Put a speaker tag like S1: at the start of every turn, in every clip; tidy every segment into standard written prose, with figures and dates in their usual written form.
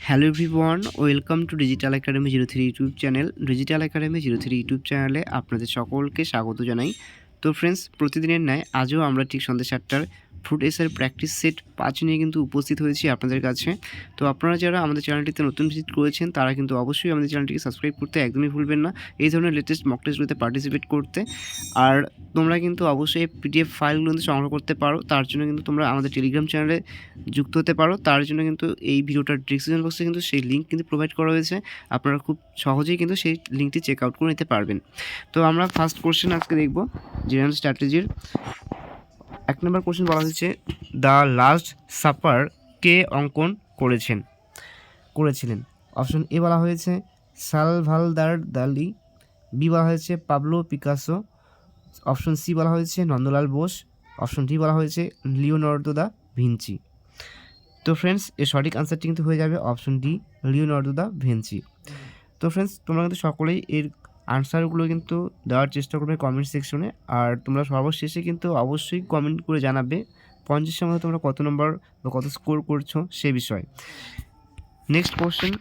S1: Hello everyone, welcome to digital academy 03 YouTube channel. Digital academy 03 YouTube চ্যানেলে আপনাদের সকলকে স্বাগত জানাই। তো ফ্রেন্ডস, প্রতিদিনের ন্যায় আজও আমরা ঠিক সন্ধ্যা 7টার ফ্রুট এসের প্র্যাকটিস সেট 5 নিয়ে কিন্তু উপস্থিত হয়েছি আপনাদের কাছে। তো আপনারা যারা আমাদের চ্যানেলটিতে নতুন ভিজিট করেছেন তারা কিন্তু অবশ্যই আমাদের চ্যানেলটিকে সাবস্ক্রাইব করতে একদমই ভুলবেন না, এই ধরনের লেটেস্ট মক টেস্টগুলোতে পার্টিসিপেট করতে। আর তোমরা কিন্তু অবশ্যই পিডিএফ ফাইলগুলো সংগ্রহ করতে পারো, তার জন্য কিন্তু তোমরা আমাদের টেলিগ্রাম চ্যানেলে যুক্ত হতে পারো। তার জন্য কিন্তু এই ভিডিওটার ডিসক্রিপশন বক্সে কিন্তু সেই লিঙ্ক কিন্তু প্রোভাইড করা হয়েছে, আপনারা খুব সহজেই কিন্তু সেই লিঙ্কটি চেক আউট করে নিতে পারবেন। তো আমরা ফার্স্ট কোশ্চেন আজকে দেখব জেনারেল স্ট্র্যাটেজির। 1 নম্বর কোশ্চেন বলা হয়েছে, দ্য লাস্ট সাপার কে অঙ্কন করেছিলেন? অপশন এ বলা হয়েছে সালভাদর দালি, বি বলা হয়েছে পাবলো পিকাসো, অপশন সি বলা হয়েছে নন্দলাল বোস, অপশন ডি বলা হয়েছে লিওনার্দো দা ভিঞ্চি। তো ফ্রেন্ডস, এর সঠিক আনসারটি কিন্তু হয়ে যাবে option D, Leonardo da Vinci. তো ফ্রেন্ডস, তোমরা কিন্তু সকলেই এর আনসারগুলো কিন্তু দেওয়ার চেষ্টা করবে কমেন্ট সেকশনে। আর তোমরা সর্বশেষে কিন্তু অবশ্যই কমেন্ট করে জানাবে 50-এর মধ্যে তোমরা কত নম্বর বা কত স্কোর করছো সে বিষয়ে। নেক্সট কোশ্চেন,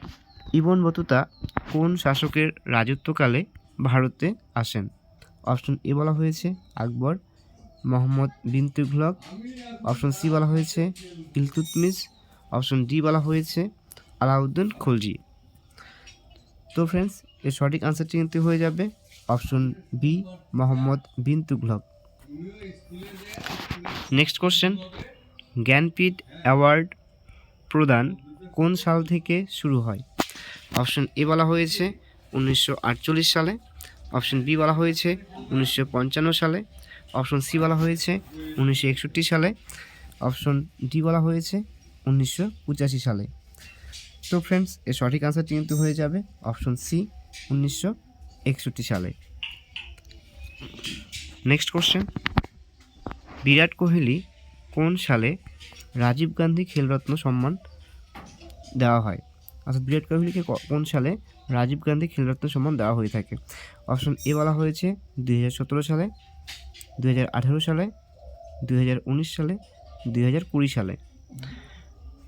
S1: ইবন বতুতা কোন শাসকের রাজত্বকালে ভারতে আসেন? অপশন এ বলা হয়েছে আকবর, মোহাম্মদ বিন তুগলক, অপশন সি বলা হয়েছে ইলতুৎমিশ, অপশন ডি বলা হয়েছে আলাউদ্দিন খলজি। তো ফ্রেন্ডস, এর সঠিক আনসারটি কিন্তু হয়ে যাবে option B, Mohammad bin Tughlaq. Next question, Jnanpith award প্রদান কোন সাল থেকে শুরু হয়? অপশন এ বলা হয়েছে 1948 সালে, অপশন বি বলা হয়েছে 1955 সালে, অপশন সি বলা হয়েছে 1961 সালে, অপশন ডি বলা হয়েছে 1985 সালে। তো ফ্রেন্ডস, এর সঠিক আনসারটি কিন্তু হয়ে যাবে অপশন সি, 1961 সালে। নেক্সট কোশ্চেন, বিরাট কোহলি কোন সালে রাজীব গান্ধী খেলরত্ন সম্মান দেওয়া হয়? অর্থাৎ বিরাট কোহলিকে কোন সালে রাজীব গান্ধী খেলরত্ন সম্মান দেওয়া হয়ে থাকে? অপশন এ বলা হয়েছে 2017 সালে, 2018 সালে, 2019 সালে, 2020 সালে।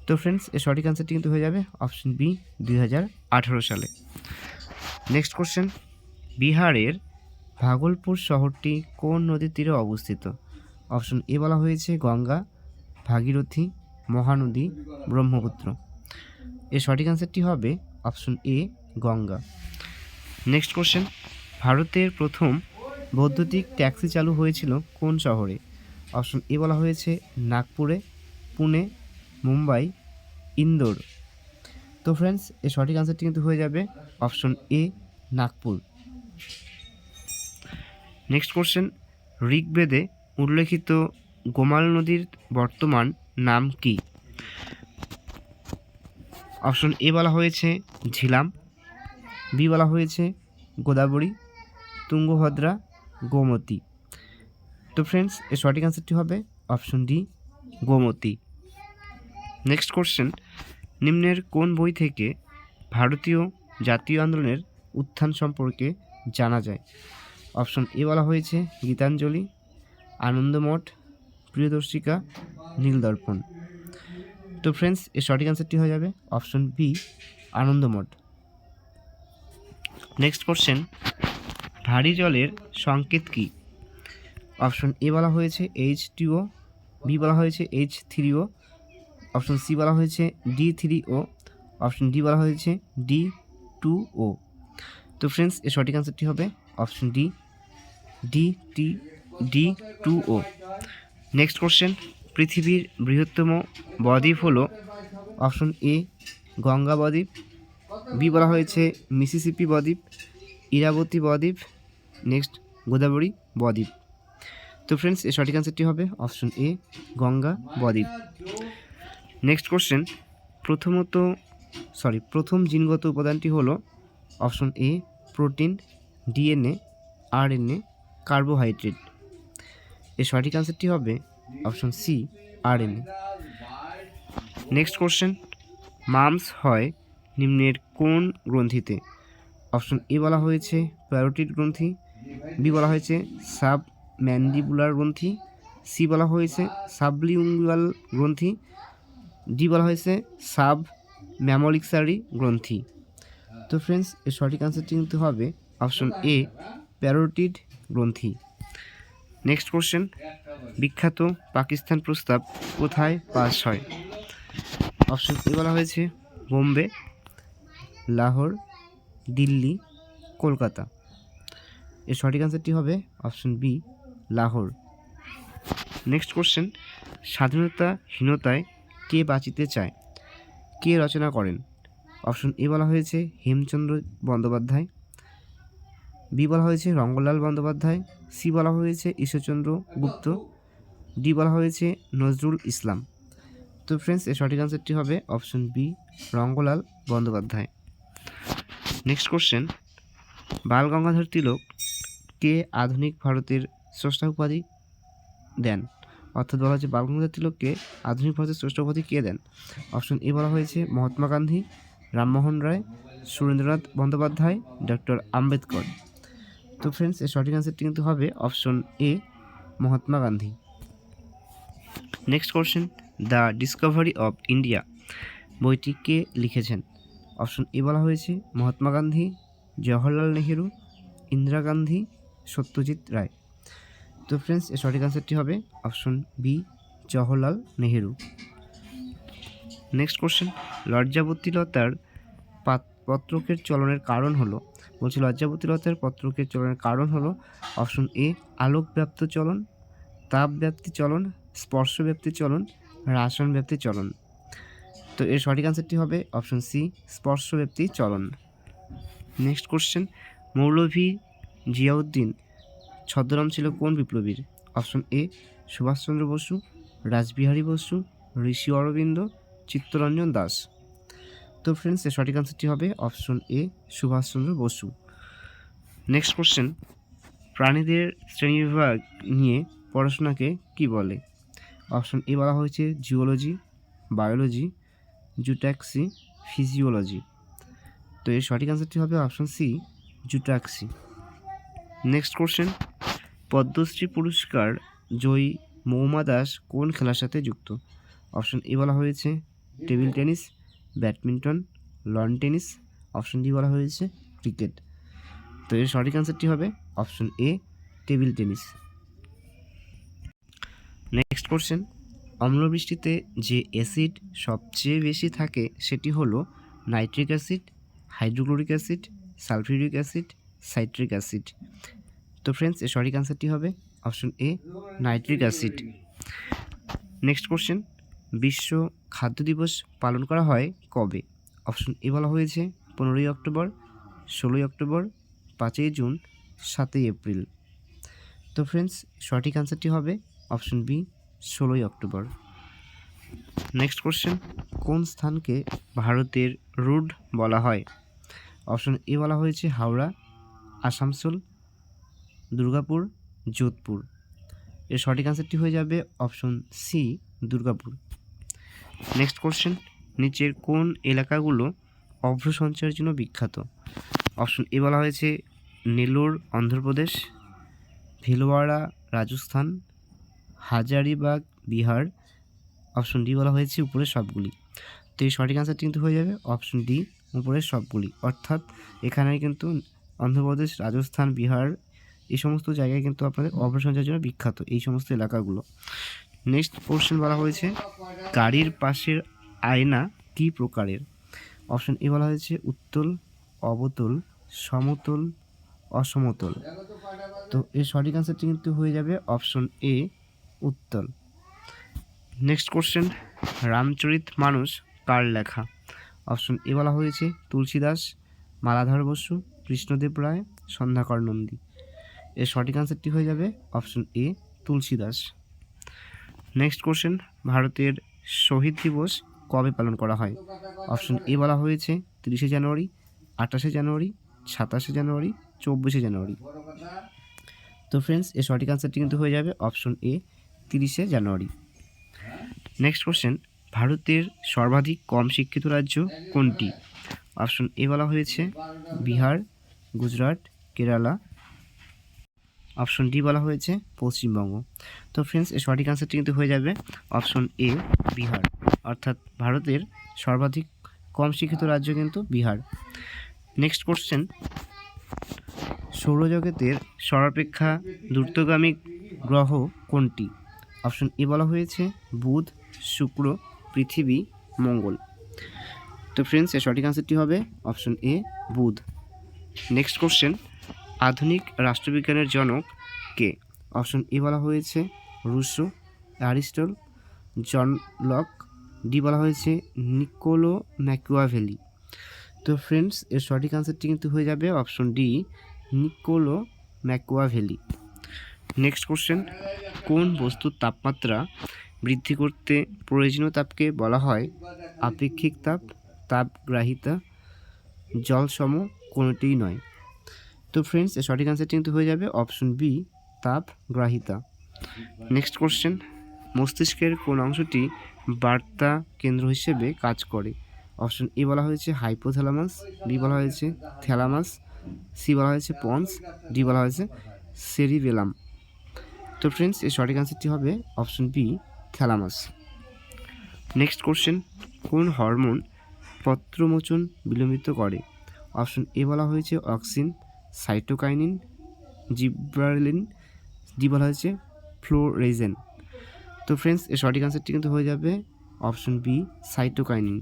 S1: তো ফ্রেন্ডস, এর সঠিক আনসারটি কিন্তু হয়ে যাবে অপশন বি, 2018 সালে। নেক্সট কোশ্চেন, বিহারের ভাগলপুর শহরটি কোন নদীর তীরে অবস্থিত? অপশন এ বলা হয়েছে গঙ্গা, ভাগীরথী, মহানদী, ব্রহ্মপুত্র। এর সঠিক আনসারটি হবে অপশন এ, গঙ্গা। নেক্সট কোশ্চেন, ভারতের প্রথম বৈদ্যুতিক ট্যাক্সি চালু হয়েছিল কোন শহরে? অপশন এ বলা হয়েছে নাগপুরে, পুনে, মুম্বাই, ইন্দোর। তো ফ্রেন্ডস, এর সঠিক আনসারটি কিন্তু হয়ে যাবে option A, Nagpur. Next question, ঋগ্বেদে উল্লেখিত গোমাল নদীর বর্তমান নাম কি? অপশন এ বলা হয়েছে ঝিলাম, বি বলা হয়েছে গোদাবরী, তুঙ্গভদ্রা, গোমতী। তো ফ্রেন্ডস, এর সঠিক আনসারটি হবে option D, Gomti. Next question, নিম্নের কোন বই থেকে ভারতীয় জাতীয় আন্দোলনের উত্থান সম্পর্কে জানা যায়? অপশন এ বলা হয়েছে গীতাঞ্জলি, আনন্দমঠ, প্রিয়দর্শিকা, নীলদর্পণ। তো ফ্রেন্ডস, এর সঠিক আনসারটি হয়ে যাবে option B, Anandamath. Next question, ভারী জলের সংকেত কী? অপশন এ বলা হয়েছে H2O, বি বলা হয়েছে H3O, অপশন সি বলা হয়েছে D3O, অপশন ডি বলা হয়েছে D2O। তো ফ্রেন্ডস, এর সঠিক আনসারটি হবে option D, D2O। Next question, পৃথিবীর বৃহত্তম বদ্বীপ হলো? অপশন এ গঙ্গা বদ্বীপ, বি বলা হয়েছে মিসিসিপি বদ্বীপ, ইরাবতী বদ্বীপ, নেক্সট গোদাবরী বদ্বীপ। তো ফ্রেন্ডস, এর সঠিক আনসারটি হবে অপশন এ, গঙ্গা বদ্বীপ। নেক্সট কোশ্চেন, প্রথম জিনগত উপাদানটি হলো? Option A protein, DNA, RNA, carbohydrate. এর সঠিক আনসারটি হবে option C, RNA. Next question, mumps হয় নিম্নের কোন গ্রন্থিতে? অপশন এ বলা হয়েছে প্যারোটিড গ্রন্থি, বি বলা হয়েছে সাব ম্যান্ডিবুলার গ্রন্থি, সি বলা হয়েছে সাবলিঙ্গুয়াল গ্রন্থি, ডি বলা হয়েছে সাব ম্যামোলিক্সারি গ্রন্থি। তো ফ্রেন্ডস এর সঠিক আনসারটি কিন্তু হবে অপশন এ প্যারোটিড গ্রন্থি। নেক্সট কোশ্চেন, বিখ্যাত পাকিস্তান প্রস্তাব কোথায় পাস হয়? অপশন এ বলা হয়েছে বোম্বে, লাহোর, দিল্লি, কলকাতা। এর সঠিক আনসারটি হবে option B Lahore. Next question, স্বাধীনতাহীনতায় কে বাঁচিতে চায়? কে রচনা করেন? অপশন এ বলা হয়েছে হেমচন্দ্র বন্দ্যোপাধ্যায়, বি বলা হয়েছে রঙ্গলাল বন্দ্যোপাধ্যায়, সি বলা হয়েছে ঈশ্বরচন্দ্র গুপ্ত, ডি বলা হয়েছে নজরুল ইসলাম। তো ফ্রেন্ডস এর সঠিক আনসারটি হবে option B Rangalal Bandyopadhyay. Next question, Bal Gangadhar Tilak কে আধুনিক ভারতের স্রষ্টা উপাধি দেন? অর্থাৎ বলা হচ্ছে বাল গঙ্গাধর তিলককে আধুনিক ভারতের স্রষ্টা উপাধি কে দেন? অপশন এ বলা হয়েছে মহাত্মা গান্ধী, রামমোহন রায়, সুরেন্দ্রনাথ বন্দ্যোপাধ্যায়, ডক্টর আম্বেদকর। তো ফ্রেন্ডস এর সঠিক আনসারটি কিন্তু হবে option A Mahatma Gandhi. Next question, the Discovery of India বইটি কে লিখেছেন? অপশন এ বলা হয়েছে মহাত্মা গান্ধী, জওহরলাল নেহেরু, ইন্দিরা গান্ধী, সত্যজিৎ রায়। তো ফ্রেন্ডস এর সঠিক আনসারটি হবে option B Jawaharlal Nehru. Next question, লজ্জাবতীলতার পত্রকের চলনের কারণ হলো, বলছি লজ্জাবতীলতার পত্রকের চলনের কারণ হলো অপশন এ আলোক ব্যাপ্ত চলন, তাপ ব্যাপ্তি চলন, স্পর্শ ব্যাপ্তি চলন, রাসায়ন ব্যাপ্তি চলন। তো এর সঠিক আনসারটি হবে অপশন সি স্পর্শ ব্যাপ্তি চলন। নেক্সট কোশ্চেন, মৌলভী জিয়াউদ্দিন ছদ্মনাম ছিল কোন বিপ্লবীর? Option A Subhash Chandra Bose, Rash Behari Bose, Rishi Aurobindo, Chittaranjan Das. তো ফ্রেন্ডস এর সঠিক আনসারটি হবে option A Subhash Chandra Bose. Next question, প্রাণীদের শ্রেণীবিভাগ নিয়ে পড়াশোনাকে কি বলে? অপশন এ বলা হয়েছে জিওলজি, বায়োলজি, জুট্যাক্সি, ফিজিওলজি। তো এর সঠিক আনসারটি হবে অপশন সি জুট্যাক্সি। নেক্সট কোশ্চেন, পদ্মশ্রী পুরস্কার জয়ী মৌমা দাস কোন খেলার সাথে যুক্ত? অপশন এ বলা হয়েছে table tennis, badminton, lawn tennis, option D বলা হয়েছে ক্রিকেট। তো এর সঠিক আনসারটি হবে option A table tennis. Next question, অম্লবৃষ্টিতে যে অ্যাসিড সবচেয়ে বেশি থাকে সেটি হলো nitric acid, hydrochloric acid, sulphuric acid, citric acid. তো ফ্রেন্ডস এর সঠিক আনসারটি হবে option A nitric acid. Next question, বিশ্ব খাদ্য দিবস পালন করা হয় কবে? অপশন এ বলা হয়েছে 15ই অক্টোবর, 16ই অক্টোবর, 5ই জুন, 7ই এপ্রিল। তো ফ্রেন্ডস সঠিক আনসারটি হবে অপশন বি 16ই অক্টোবর। নেক্সট কোশ্চেন, কোন স্থানকে ভারতের রুড বলা হয়? অপশন এ বলা হয়েছে হাওড়া, আসানসোল, দুর্গাপুর, যোধপুর। এর সঠিক আনসারটি হয়ে যাবে option C Durgapur. Next question, নিচের কোন এলাকাগুলো অভ্র সঞ্চয়ের জন্য বিখ্যাত? অপশন এ বলা হয়েছে নেলোর অন্ধ্রপ্রদেশ, ভিলওয়াড়া রাজস্থান, হাজারিবাগ বিহার, অপশন ডি বলা হয়েছে উপরের সবগুলি। তো এই সঠিক আনসারটি কিন্তু হয়ে যাবে অপশন ডি উপরের সবগুলি। অর্থাৎ এখানে কিন্তু অন্ধ্রপ্রদেশ, রাজস্থান, বিহার এই সমস্ত জায়গায় কিন্তু আপনাদের অভ্র সঞ্চয়ের জন্য বিখ্যাত এই সমস্ত এলাকাগুলো। নেক্সট কোশ্চেন বলা হয়েছে গাড়ির পাশের আয়না কী প্রকারের? অপশন এ বলা হয়েছে উত্তল, অবতল, সমতল, অসমতল। তো এর সঠিক আনসারটি কিন্তু হয়ে যাবে অপশন এ উত্তল। নেক্সট কোশ্চেন, রামচরিত মানস কার লেখা? অপশন এ বলা হয়েছে তুলসীদাস, মালাধর বসু, কৃষ্ণদেব রায়, সন্ধ্যাকর নন্দী। এর সঠিক আনসারটি হয়ে যাবে অপশন এ তুলসীদাস। নেক্সট কোশ্চেন, ভারতের শহীদ দিবস কবে পালন করা হয়? অপশন এ বলা হয়েছে 30শে জানুয়ারি, 28শে জানুয়ারি, 27শে জানুয়ারি, 24শে জানুয়ারি। তো ফ্রেন্ডস এর সঠিক আনসারটি কিন্তু হয়ে যাবে অপশন এ 30শে জানুয়ারি। নেক্সট কোশ্চেন, ভারতের সর্বাধিক কম শিক্ষিত রাজ্য কোনটি? অপশন এ বলা হয়েছে বিহার, গুজরাট, কেরালা, অপশন ডি বলা হয়েছে পশ্চিমবঙ্গ। তো ফ্রেন্ডস এর সঠিক আনসারটি কিন্তু হয়ে যাবে অপশন এ বিহার। অর্থাৎ ভারতের সর্বাধিক কম শিক্ষিত রাজ্য কিন্তু বিহার। নেক্সট কোশ্চেন, সৌরজগতের সর্বাপেক্ষা দ্রুতগামী গ্রহ কোনটি? অপশন এ বলা হয়েছে বুধ, শুক্র, পৃথিবী, মঙ্গল। তো ফ্রেন্ডস এর সঠিক আনসারটি হবে অপশন এ বুধ। নেক্সট কোশ্চেন, আধুনিক রাষ্ট্রবিজ্ঞানের জনক কে? অপশন এ বলা হয়েছে Rousseau, Aristotle, John Locke, D বলা হয়েছে নিকোলো ম্যাকিয়াভেলি। তো ফ্রেন্ডস এর সঠিক আনসারটি কিন্তু হয়ে যাবে option D Nicolás Machiavelli. Next question, কোন বস্তুর তাপমাত্রা বৃদ্ধি করতে প্রয়োজনীয় তাপকে বলা হয় আপেক্ষিক তাপ, তাপগ্রাহিতা, জলসম, কোনোটিই নয়? তো ফ্রেন্ডস এর সঠিক আনসারটি কিন্তু হয়ে যাবে অপশন বি তাপগ্রাহিতা। নেক্সট কোশ্চেন, মস্তিষ্কের কোন অংশটি বার্তা কেন্দ্র হিসেবে কাজ করে? অপশন এ বলা হয়েছে হাইপোথ্যালামাস, বি বলা হয়েছে থ্যালামাস, সি বলা হয়েছে পন্স, ডি বলা হয়েছে সেরিবেলাম। তো ফ্রেন্ডস এর সঠিক আনসারটি হবে option B thalamus. Next question, কোন হরমোন পত্রমোচন বিলম্বিত করে? অপশন এ বলা হয়েছে অক্সিন, সাইটোকাইনিন, জিব্রালিন, ডি বলা হয়েছে ফ্লোরেজেন। তো ফ্রেন্ডস এর সঠিক আনসারটি কিন্তু হয়ে যাবে option B cytokinin.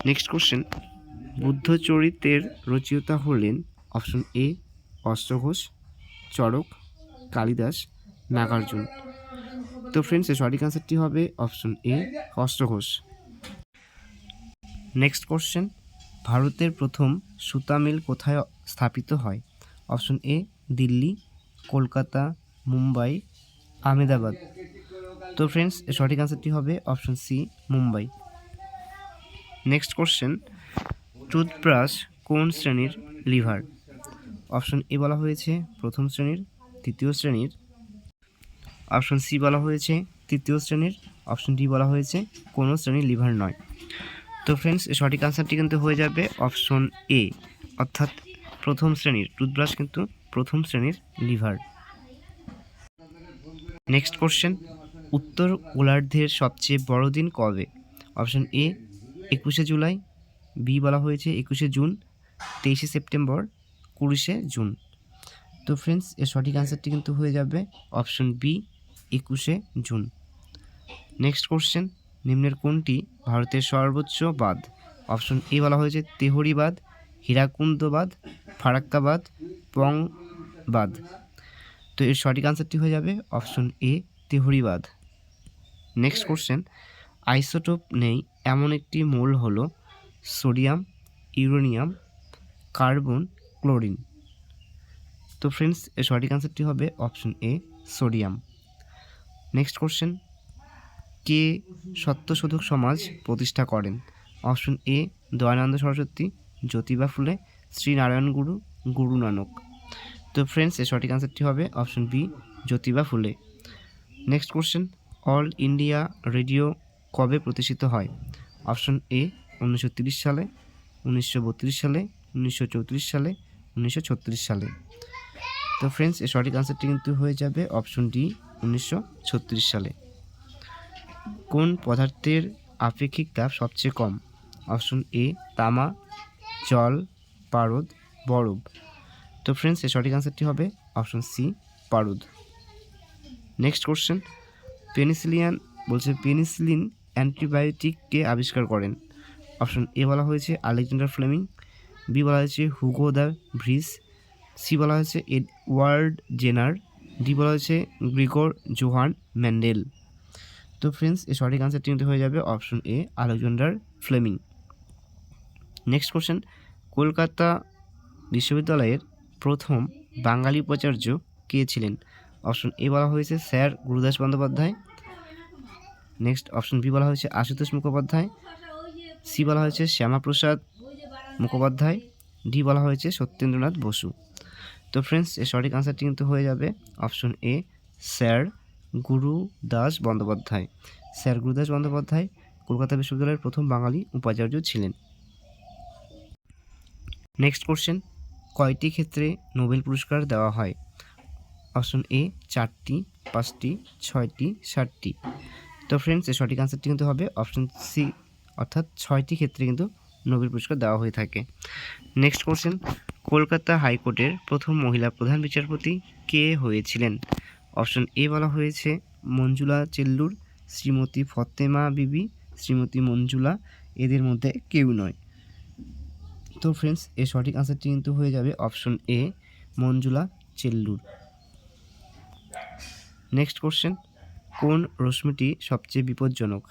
S1: Next question, বুদ্ধচরিতের রচয়িতা হলেন অপশন এ অশ্বঘোষ, চরক, কালিদাস, নাগার্জুন। তো ফ্রেন্ডস এর সঠিক আনসারটি হবে অপশন এ অশ্বঘোষ। নেক্সট কোশ্চেন, ভারতের প্রথম সুতা মিল কোথায় স্থাপিত হয়? Option A Delhi, Kolkata, Mumbai, Ahmedabad. তো ফ্রেন্ডস এর সঠিক আনসারটি হবে option C Mumbai. Next question, toothbrush কোন শ্রেণীর লিভার? অপশন এ বলা হয়েছে প্রথম শ্রেণীর, তৃতীয় শ্রেণীর, অপশন সি বলা হয়েছে তৃতীয় শ্রেণীর, অপশন ডি বলা হয়েছে কোনো শ্রেণীর লিভার নয়। তো ফ্রেন্ডস সঠিক আনসারটি কিন্তু হয়ে যাবে অপশন এ, অর্থাৎ প্রথম শ্রেণীর টুথব্রাশ কিন্তু প্রথম শ্রেণীর লিভার। নেক্সট কোশ্চেন, উত্তর গোলার্ধের সবচেয়ে বড় দিন কবে? অপশন এ 21শে জুলাই, বি বলা হয়েছে 21শে জুন, 23শে সেপ্টেম্বর, 20শে জুন। তো ফ্রেন্ডস এর সঠিক আনসারটি কিন্তু হয়ে যাবে অপশন বি 21শে জুন। নেক্সট কোশ্চেন, নিম্নের কোনটি ভারতের সর্বোচ্চ বাঁধ? অপশন এ বলা হয়েছে তেহরি বাঁধ, হীরাকুন্দ বাঁধ, ফারাক্কা বাঁধ, পং বাঁধ। তো এর সঠিক আনসারটি হয়ে যাবে অপশন এ তেহরি বাঁধ। নেক্সট কোশ্চেন, আইসোটোপ নেই এমন একটি মৌল হলো সোডিয়াম, ইউরেনিয়াম, কার্বন, ক্লোরিন। তো ফ্রেন্ডস এর সঠিক আনসারটি হবে option A sodium. Next question, কে সত্যশোধক সমাজ প্রতিষ্ঠা করেন? অপশন এ দয়ানন্দ সরস্বতী, জ্যোতিবা ফুলে, শ্রীনারায়ণ গুরু, গুরু নানক। তো ফ্রেন্ডস এর সঠিক আনসারটি হবে অপশন বি জ্যোতিবা ফুলে। Next question, all India radio কবে প্রতিষ্ঠিত হয়? অপশন এ 1930 সালে, 1932 সালে, 1934 সালে, 1936 সালে। তো ফ্রেন্ডস এর সঠিক আনসারটি কিন্তু হয়ে যাবে অপশন ডি 1936 সালে। কোন পদার্থের আপেক্ষিক তাপ সবচেয়ে কম? অপশন এ তামা, জল, পারদ, বরফ। তো ফ্রেন্ডস এর সঠিক আনসারটি হবে অপশন সি পারদ। নেক্সট কোশ্চেন, পেনিসিলিন অ্যান্টিবায়োটিককে আবিষ্কার করেন? অপশন এ বলা হয়েছে আলেকজান্ডার ফ্লেমিং, বি বলা হয়েছে হুগো দ্য ভ্রিস, সি বলা হয়েছে এডওয়ার্ড জেনার, ডি বলা হয়েছে গ্রিগর জোহান ম্যান্ডেল। তো ফ্রেন্ডস এর সঠিক আনসারটি কিন্তু হয়ে যাবে option A Alexander Fleming. Next question, Kolkata বিশ্ববিদ্যালয়ের প্রথম বাঙালি উপাচার্য কে ছিলেন? অপশন এ বলা হয়েছে sir Gurudas Bandyopadhyay, next option B বলা হয়েছে আশুতোষ মুখোপাধ্যায়, সি বলা হয়েছে শ্যামাপ্রসাদ মুখোপাধ্যায়, ডি বলা হয়েছে সত্যেন্দ্রনাথ বসু। তো ফ্রেন্ডস এর সঠিক আনসারটি কিন্তু হয়ে যাবে অপশন এ স্যার গুরুদাস বন্দ্যোপাধ্যায়। স্যার গুরুদাস বন্দ্যোপাধ্যায় কলকাতা বিশ্ববিদ্যালয়ের প্রথম বাঙালি উপাচার্য ছিলেন। নেক্সট কোশ্চেন, কয়টি ক্ষেত্রে নোবেল পুরস্কার দেওয়া হয়? অপশন এ 4টি, 5টি, 6টি, 7টি। তো ফ্রেন্ডস এর সঠিক আনসারটি কিন্তু হবে অপশন সি অর্থাৎ 6টি ক্ষেত্রে কিন্তু নোবেল পুরস্কার দেওয়া হয়ে থাকে। নেক্সট কোশ্চেন, কলকাতা হাইকোর্টের প্রথম মহিলা প্রধান বিচারপতি কে হয়েছিলেন? অপশন এ বলা হয়েছে মঞ্জুলা চেল্লুর, শ্রীমতী ফতেমা বিবি, শ্রীমতী মঞ্জুলা, এদের মধ্যে কেউ নয়। তো ফ্রেন্ডস, এর সঠিক আনসারটি কিন্তু হয়ে যাবে অপশন এ মঞ্জুলা চেল্লুর। নেক্সট কোশ্চেন, কোন রশ্মিটি সবচেয়ে বিপজ্জনক?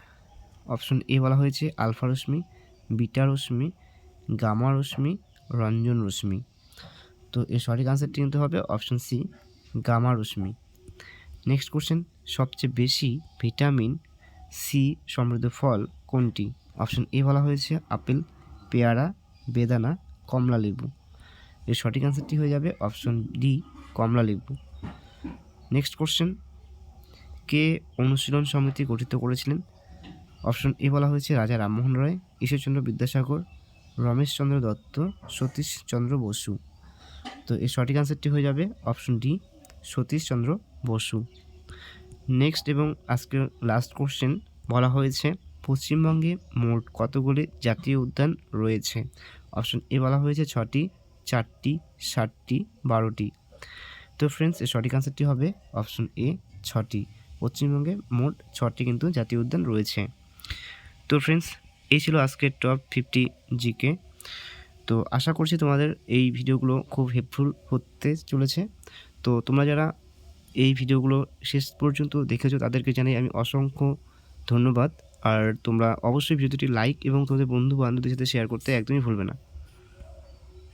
S1: অপশন এ বলা হয়েছে আলফা রশ্মি, বিটা রশ্মি, গামা রশ্মি, রঞ্জন রশ্মি। তো এর সঠিক আনসারটি কিন্তু হবে অপশন সি গামা রশ্মি। নেক্সট কোশ্চেন, সবচেয়ে বেশি ভিটামিন সি সমৃদ্ধ ফল কোনটি? অপশন এ বলা হয়েছে আপেল, পেয়ারা, বেদানা, কমলা লেবু। এর সঠিক আনসারটি হয়ে যাবে অপশন ডি কমলা লেবু। নেক্সট কোশ্চেন, কে অনুশীলন সমিতি গঠিত করেছিলেন? অপশন এ বলা হয়েছে রাজা রামমোহন রায়, ঈশ্বরচন্দ্র বিদ্যাসাগর, রমেশচন্দ্র দত্ত, সতীশচন্দ্র বসু। তো এর সঠিক আনসারটি হয়ে যাবে option D Satish Chandra Bose. Next এবং আজকের লাস্ট কোশ্চেন বলা হয়েছে পশ্চিমবঙ্গে মোট কতগুলি জাতীয় উদ্যান রয়েছে? অপশন এ বলা হয়েছে 6টি, 4টি, 7টি, 12টি। তো ফ্রেন্ডস, এর সঠিক আনসারটি হবে অপশন এ 6টি। পশ্চিমবঙ্গে মোট 6টি কিন্তু জাতীয় উদ্যান রয়েছে। তো ফ্রেন্ডস, এই ছিল আজকের টপ 50 জিকে। তো আশা করছি তোমাদের এই ভিডিওগুলো খুব হেল্পফুল হতে চলেছে। তো তোমরা যারা এই ভিডিওগুলো শেষ পর্যন্ত দেখেছো তাদেরকে জানাই আমি অসংখ্য ধন্যবাদ। আর তোমরা অবশ্যই ভিডিওটি লাইক এবং তোমাদের বন্ধু বান্ধবদের সাথে শেয়ার করতে একদমই ভুলবে না।